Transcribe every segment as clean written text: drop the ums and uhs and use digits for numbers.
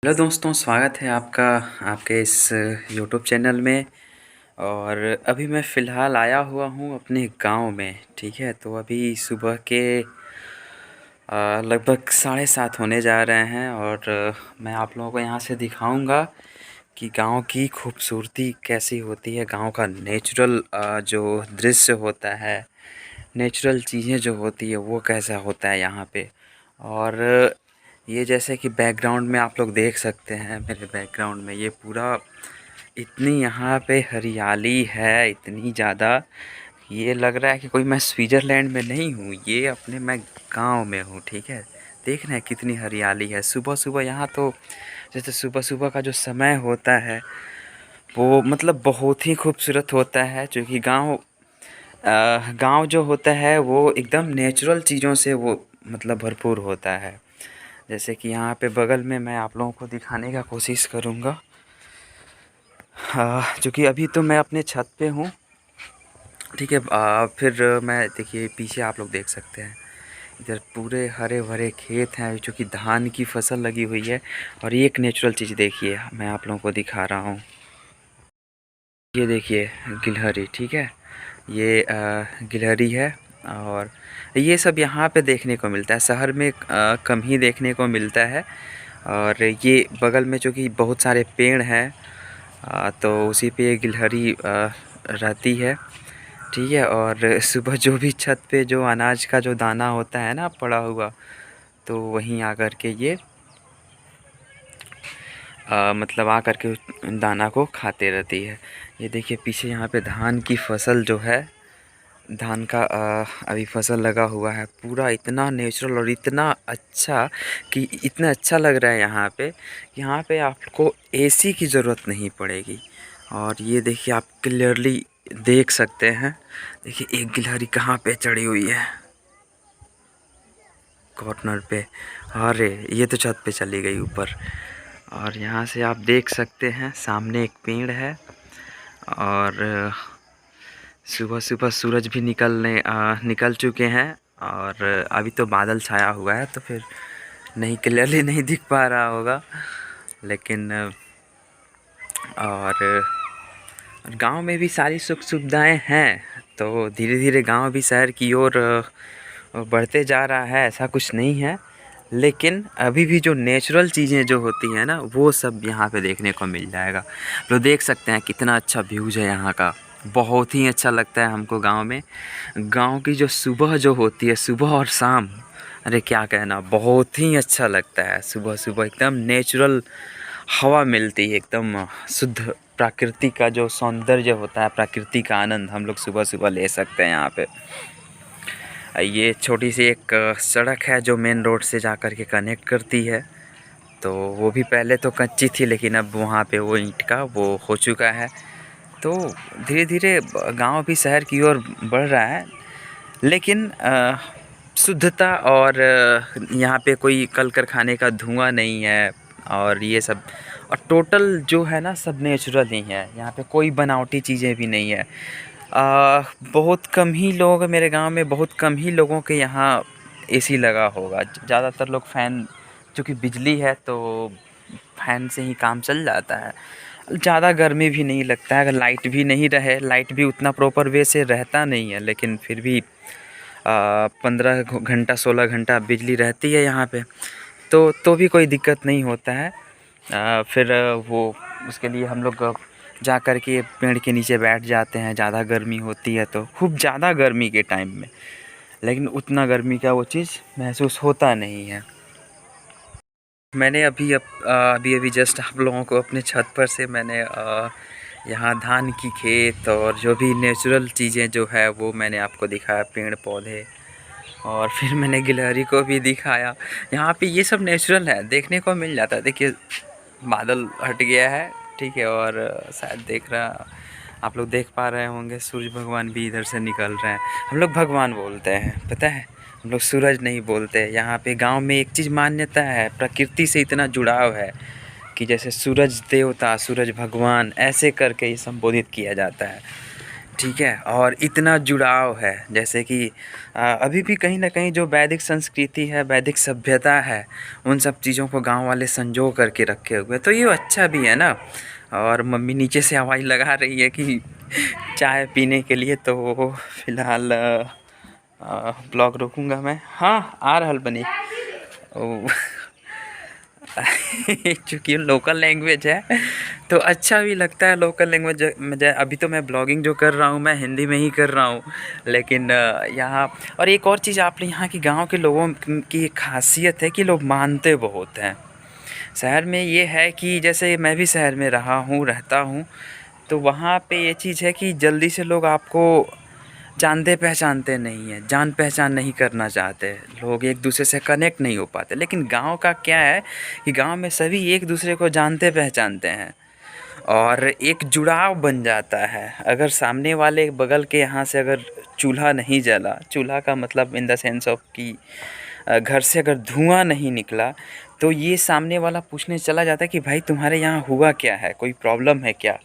Hello दोस्तों, स्वागत है आपका आपके इस यूट्यूब चैनल में। और अभी मैं फ़िलहाल आया हुआ हूँ अपने गांव में। ठीक है, तो अभी सुबह के लगभग 7:30 होने जा रहे हैं और मैं आप लोगों को यहाँ से दिखाऊंगा कि गांव की खूबसूरती कैसी होती है। गांव का नेचुरल जो दृश्य होता है, नेचुरल चीज़ें जो होती है वो कैसा होता है यहाँ पे। और ये जैसे कि बैकग्राउंड में आप लोग देख सकते हैं, मेरे बैकग्राउंड में ये पूरा इतनी यहाँ पे हरियाली है, इतनी ज़्यादा। ये लग रहा है कि कोई मैं स्विट्ज़रलैंड में नहीं हूँ, ये अपने मैं गांव में हूँ। ठीक है, देख रहे हैं कितनी हरियाली है। सुबह सुबह यहाँ तो जैसे सुबह सुबह का जो समय होता है वो मतलब बहुत ही खूबसूरत होता है, क्योंकि गांव जो होता है वो एकदम नेचुरल चीज़ों से वो मतलब भरपूर होता है। जैसे कि यहाँ पे बगल में मैं आप लोगों को दिखाने का कोशिश करूँगा। क्योंकि अभी तो मैं अपने छत पे हूँ। ठीक है, फिर मैं देखिए पीछे आप लोग देख सकते हैं, इधर पूरे हरे भरे खेत हैं जो कि धान की फसल लगी हुई है। और ये एक नेचुरल चीज़ देखिए, मैं आप लोगों को दिखा रहा हूँ। ये देखिए गिलहरी। ठीक है, ये गिलहरी है। और ये सब यहाँ पे देखने को मिलता है, शहर में कम ही देखने को मिलता है। और ये बगल में जो कि बहुत सारे पेड़ हैं, तो उसी पे ये गिलहरी रहती है। ठीक है, और सुबह जो भी छत पे जो अनाज का जो दाना होता है ना पड़ा हुआ, तो वहीं आकर के ये मतलब आकर के उस दाना को खाते रहती है। ये देखिए पीछे यहाँ पे धान की फसल जो है, धान का अभी फसल लगा हुआ है। पूरा इतना नेचुरल और इतना अच्छा कि इतना अच्छा लग रहा है यहाँ पे आपको एसी की ज़रूरत नहीं पड़ेगी। और ये देखिए आप क्लियरली देख सकते हैं। देखिए एक गिलहरी कहाँ पे चढ़ी हुई है, कॉर्नर पे। अरे ये तो छत पे चली गई ऊपर। और यहाँ से आप देख सकते हैं सामने एक पेड़ है। और सुबह सुबह सूरज भी निकल चुके हैं। और अभी तो बादल छाया हुआ है, तो फिर नहीं क्लियरली नहीं दिख पा रहा होगा। लेकिन और गांव में भी सारी सुख सुविधाएं हैं, तो धीरे धीरे गांव भी शहर की ओर बढ़ते जा रहा है, ऐसा कुछ नहीं है। लेकिन अभी भी जो नेचुरल चीज़ें जो होती हैं ना, वो सब यहाँ पे देखने को मिल जाएगा। तो देख सकते हैं कितना अच्छा व्यूज़ है यहाँ का। बहुत ही अच्छा लगता है हमको गांव में। गांव की जो सुबह जो होती है, सुबह और शाम, अरे क्या कहना, बहुत ही अच्छा लगता है। सुबह सुबह एकदम नेचुरल हवा मिलती है, एकदम शुद्ध प्रकृति का जो सौंदर्य होता है, प्रकृति का आनंद हम लोग सुबह सुबह ले सकते हैं यहाँ पे। ये छोटी सी एक सड़क है जो मेन रोड से जा कर के कनेक्ट करती है। तो वो भी पहले तो कच्ची थी, लेकिन अब वहाँ पे वो ईंट का वो हो चुका है। तो धीरे धीरे गांव भी शहर की ओर बढ़ रहा है। लेकिन शुद्धता और यहाँ पे कोई कल कारखाने का धुआं नहीं है। और ये सब और टोटल जो है ना, सब नेचुरल ही है। यहाँ पे कोई बनावटी चीज़ें भी नहीं है। बहुत कम ही लोग, मेरे गांव में बहुत कम ही लोगों के यहाँ एसी लगा होगा। ज़्यादातर लोग फ़ैन, चूँकि बिजली है तो फ़ैन से ही काम चल जाता है। ज़्यादा गर्मी भी नहीं लगता है। अगर लाइट भी नहीं रहे, लाइट भी उतना प्रॉपर वे से रहता नहीं है, लेकिन फिर भी 15 घंटा 16 घंटा बिजली रहती है यहाँ पे। तो भी कोई दिक्कत नहीं होता है। फिर वो उसके लिए हम लोग जा कर के पेड़ के नीचे बैठ जाते हैं। ज़्यादा गर्मी होती है तो, खूब ज़्यादा गर्मी के टाइम में, लेकिन उतना गर्मी का वो चीज़ महसूस होता नहीं है। मैंने अभी अभी जस्ट आप लोगों को अपने छत पर से मैंने यहाँ धान की खेत और जो भी नेचुरल चीज़ें जो है वो मैंने आपको दिखाया, पेड़ पौधे। और फिर मैंने गिलहरी को भी दिखाया। यहाँ पे ये सब नेचुरल है, देखने को मिल जाता है। देखिए बादल हट गया है। ठीक है, और शायद आप लोग देख पा रहे होंगे, सूरज भगवान भी इधर से निकल रहे हैं। हम लोग भगवान बोलते हैं, पता है, हम लोग सूरज नहीं बोलते। यहाँ पे गांव में एक चीज़ मान्यता है, प्रकृति से इतना जुड़ाव है कि जैसे सूरज देवता, सूरज भगवान, ऐसे करके ही संबोधित किया जाता है। ठीक है, और इतना जुड़ाव है, जैसे कि अभी भी कहीं न कहीं जो वैदिक संस्कृति है, वैदिक सभ्यता है, उन सब चीज़ों को गाँव वाले संजो करके रखे हुए हैं, तो ये अच्छा भी है ना। और मम्मी नीचे से आवाज़ लगा रही है कि चाय पीने के लिए, तो फिलहाल ब्लॉग रोकूँगा मैं। हाँ, आ रहल बनी। ओ चूँकि लोकल लैंग्वेज है तो अच्छा भी लगता है लोकल लैंग्वेज में। अभी तो मैं ब्लॉगिंग जो कर रहा हूँ मैं हिंदी में ही कर रहा हूँ, लेकिन यहाँ और एक और चीज़ आप यहाँ की गांव के लोगों की एक खासियत है कि लोग मानते बहुत हैं। शहर में ये है कि जैसे मैं भी शहर में रहा हूँ, रहता हूँ, तो वहाँ पे ये चीज़ है कि जल्दी से लोग आपको जानते पहचानते नहीं हैं, जान पहचान नहीं करना चाहते, लोग एक दूसरे से कनेक्ट नहीं हो पाते। लेकिन गांव का क्या है कि गांव में सभी एक दूसरे को जानते पहचानते हैं और एक जुड़ाव बन जाता है। अगर सामने वाले बगल के यहाँ से अगर चूल्हा नहीं जला, चूल्हा का मतलब इन द सेंस ऑफ कि घर से अगर धुआं नहीं निकला, तो ये सामने वाला पूछने चला जाता है कि भाई तुम्हारे यहाँ हुआ क्या है, कोई प्रॉब्लम है क्या।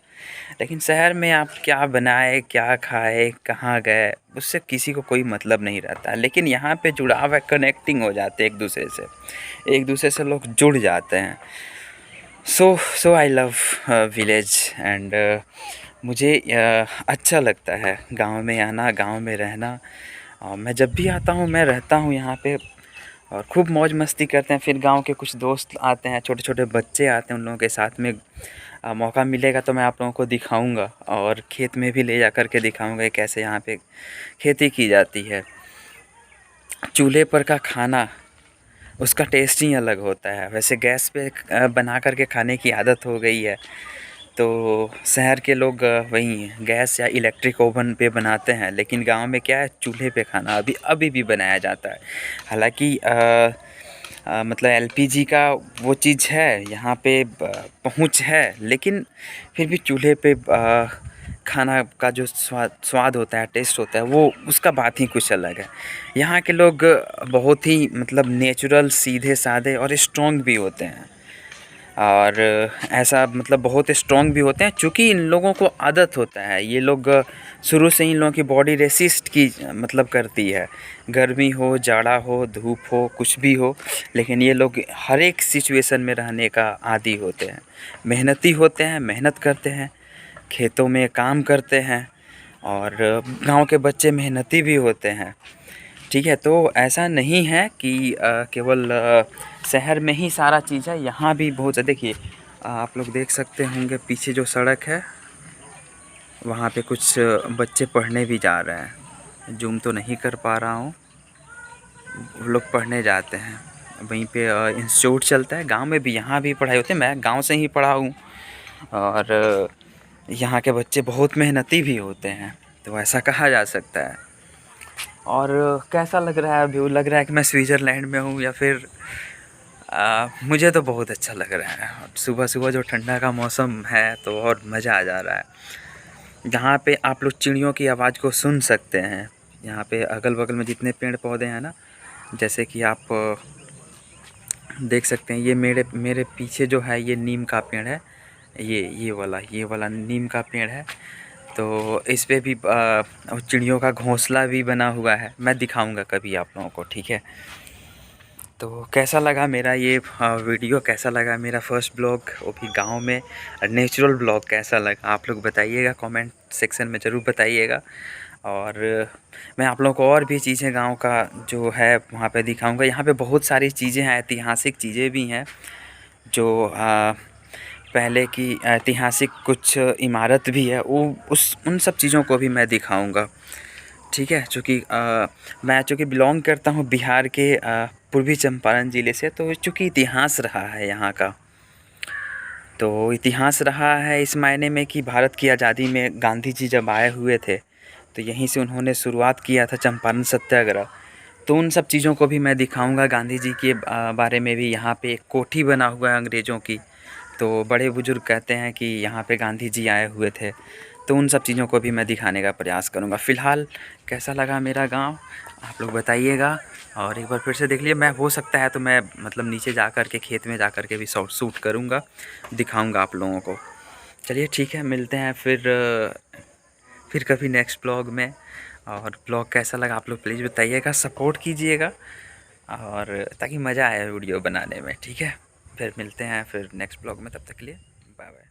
लेकिन शहर में आप क्या बनाए, क्या खाए, कहाँ गए, उससे किसी को कोई मतलब नहीं रहता है। लेकिन यहाँ पे जुड़ाव है, कनेक्टिंग हो जाते हैं एक दूसरे से, एक दूसरे से लोग जुड़ जाते हैं। सो आई लव विलेज एंड मुझे अच्छा लगता है गांव में आना, गांव में रहना। मैं जब भी आता हूँ मैं रहता हूँ यहाँ पे और खूब मौज मस्ती करते हैं। फिर गांव के कुछ दोस्त आते हैं, छोटे छोटे बच्चे आते हैं, उन लोगों के साथ में मौका मिलेगा तो मैं आप लोगों को दिखाऊंगा और खेत में भी ले जा कर के दिखाऊंगा कैसे यहाँ पे खेती की जाती है। चूल्हे पर का खाना, उसका टेस्ट ही अलग होता है। वैसे गैस पे बना कर के खाने की आदत हो गई है, तो शहर के लोग वही गैस या इलेक्ट्रिक ओवन पे बनाते हैं, लेकिन गांव में क्या है, चूल्हे पे खाना अभी अभी भी बनाया जाता है। हालांकि मतलब एलपीजी का वो चीज़ है यहाँ पे पहुँच है, लेकिन फिर भी चूल्हे पे खाना का जो स्वाद होता है, टेस्ट होता है, वो उसका बात ही कुछ अलग है। यहाँ के लोग बहुत ही मतलब नेचुरल, सीधे साधे और स्ट्रॉन्ग भी होते हैं। और ऐसा मतलब बहुत स्ट्रॉन्ग भी होते हैं, चूँकि इन लोगों को आदत होता है। ये लोग शुरू से ही इन लोगों की बॉडी रेसिस्ट की मतलब करती है, गर्मी हो, जाड़ा हो, धूप हो, कुछ भी हो, लेकिन ये लोग हर एक सिचुएशन में रहने का आदी होते हैं। मेहनती होते हैं, मेहनत करते हैं, खेतों में काम करते हैं, और गांव के बच्चे मेहनती भी होते हैं। ठीक है, तो ऐसा नहीं है कि केवल शहर में ही सारा चीज़ है, यहाँ भी बहुत ज़्यादा। देखिए, आप लोग देख सकते होंगे पीछे जो सड़क है, वहाँ पे कुछ बच्चे पढ़ने भी जा रहे हैं। जूम तो नहीं कर पा रहा हूँ, वो लोग पढ़ने जाते हैं। वहीं पे इंस्टीट्यूट चलता है, गांव में भी, यहाँ भी पढ़ाई होती है। मैं गांव से ही पढ़ा हूँ और यहाँ के बच्चे बहुत मेहनती भी होते हैं, तो ऐसा कहा जा सकता है। और कैसा लग रहा है व्यू? लग रहा है कि मैं स्विट्ज़रलैंड में हूँ या फिर मुझे तो बहुत अच्छा लग रहा है। और सुबह सुबह जो ठंडा का मौसम है तो और मज़ा आ जा रहा है। यहाँ पे आप लोग चिड़ियों की आवाज़ को सुन सकते हैं। यहाँ पे अगल बगल में जितने पेड़ पौधे हैं ना, जैसे कि आप देख सकते हैं, ये मेरे मेरे पीछे जो है ये नीम का पेड़ है। ये वाला नीम का पेड़ है। तो इस पे भी चिड़ियों का घोंसला भी बना हुआ है। मैं दिखाऊंगा कभी आप लोगों को, ठीक है। तो कैसा लगा मेरा ये वीडियो, कैसा लगा मेरा फर्स्ट ब्लॉग, वो भी गांव में, नेचुरल ब्लॉग कैसा लगा आप लोग बताइएगा, कमेंट सेक्शन में ज़रूर बताइएगा। और मैं आप लोगों को और भी चीज़ें गांव का जो है वहाँ पे दिखाऊंगा। यहाँ पे बहुत सारी चीज़ें हैं, ऐतिहासिक चीज़ें भी हैं, जो पहले की ऐतिहासिक कुछ इमारत भी है, वो उस उन सब चीज़ों को भी मैं दिखाऊंगा, ठीक है। चूँकि मैं बिलोंग करता हूँ बिहार के पूर्वी चंपारण ज़िले से, तो चूँकि इतिहास रहा है यहाँ का, तो इतिहास रहा है इस मायने में कि भारत की आज़ादी में गांधी जी जब आए हुए थे, तो यहीं से उन्होंने शुरुआत किया था चंपारण सत्याग्रह। तो उन सब चीज़ों को भी मैं दिखाऊंगा। गांधी जी के बारे में भी यहाँ पे एक कोठी बना हुआ है अंग्रेज़ों की, तो बड़े बुजुर्ग कहते हैं कि यहाँ पे गांधी जी आए हुए थे। तो उन सब चीज़ों को भी मैं दिखाने का प्रयास करूँगा। फ़िलहाल कैसा लगा मेरा गांव आप लोग बताइएगा, और एक बार फिर से देख लिए। मैं हो सकता है तो मैं मतलब नीचे जा कर के, खेत में जा कर के भी शूट करूँगा, दिखाऊँगा आप लोगों को। चलिए ठीक है, मिलते हैं फिर फिर कभी नेक्स्ट ब्लॉग में। और ब्लॉग कैसा लगा आप लोग प्लीज़ बताइएगा, सपोर्ट कीजिएगा, और ताकि मज़ा आए वीडियो बनाने में, ठीक है। फिर मिलते हैं फिर नेक्स्ट ब्लॉग में, तब तक के लिए बाय बाय।